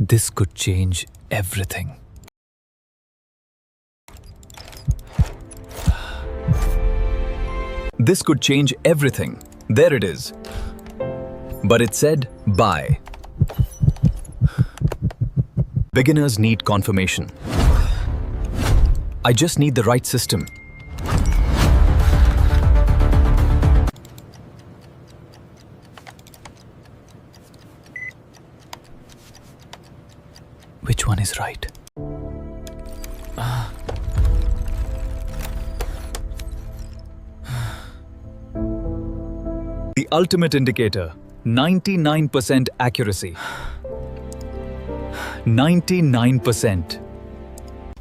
This could change everything. This could change everything. There it is. But it said, buy. Beginners need confirmation. I just need the right system. Which one is right? The ultimate indicator, 99% accuracy. 99%.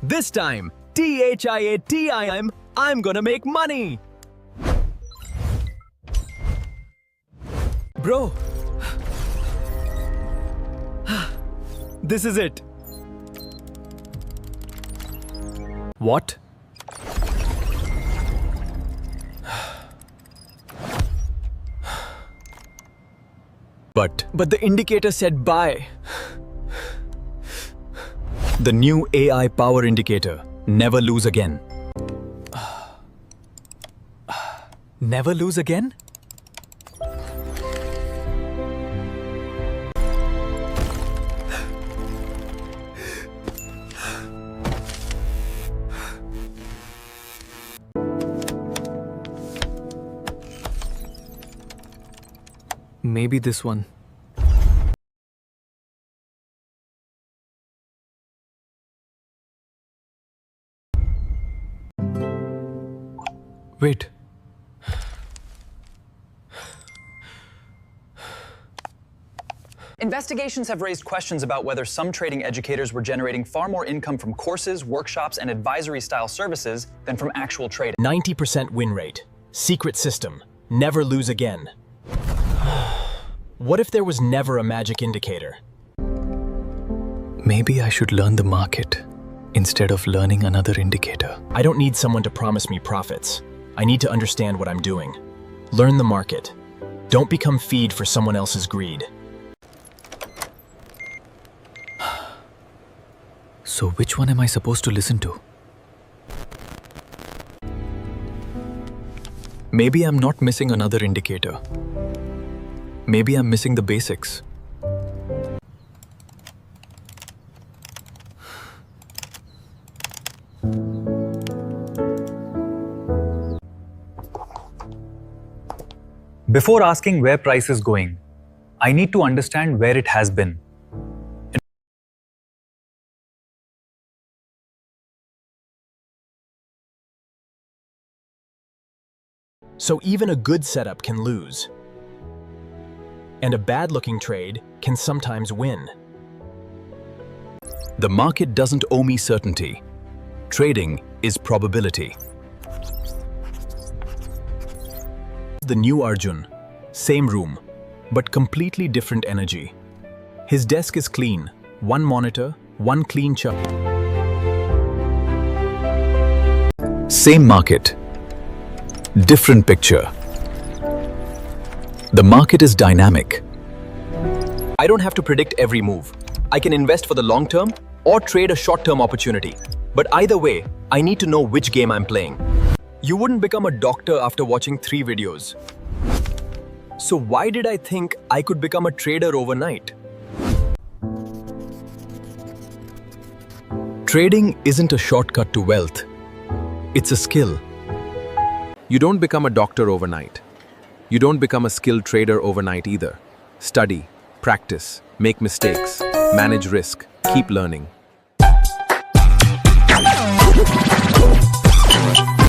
This time, THIATIM, I'm gonna make money! Bro, this is it. What? But the indicator said buy. The new AI power indicator, never lose again. Never lose again? Maybe this one. Wait. Investigations have raised questions about whether some trading educators were generating far more income from courses, workshops, and advisory-style services than from actual trading. 90% win rate. Secret system. Never lose again. What if there was never a magic indicator? Maybe I should learn the market instead of learning another indicator. I don't need someone to promise me profits. I need to understand what I'm doing. Learn the market. Don't become feed for someone else's greed. So which one am I supposed to listen to? Maybe I'm not missing another indicator. Maybe I'm missing the basics. Before asking where price is going, I need to understand where it has been. So even a good setup can lose. And a bad-looking trade can sometimes win. The market doesn't owe me certainty. Trading is probability. The new Arjun, same room, but completely different energy. His desk is clean, one monitor, one clean chart. Same market, different picture. The market is dynamic. I don't have to predict every move. I can invest for the long term or trade a short-term opportunity. But either way, I need to know which game I'm playing. You wouldn't become a doctor after watching 3 videos. So why did I think I could become a trader overnight? Trading isn't a shortcut to wealth. It's a skill. You don't become a doctor overnight. You don't become a skilled trader overnight either. Study, practice, make mistakes, manage risk, keep learning.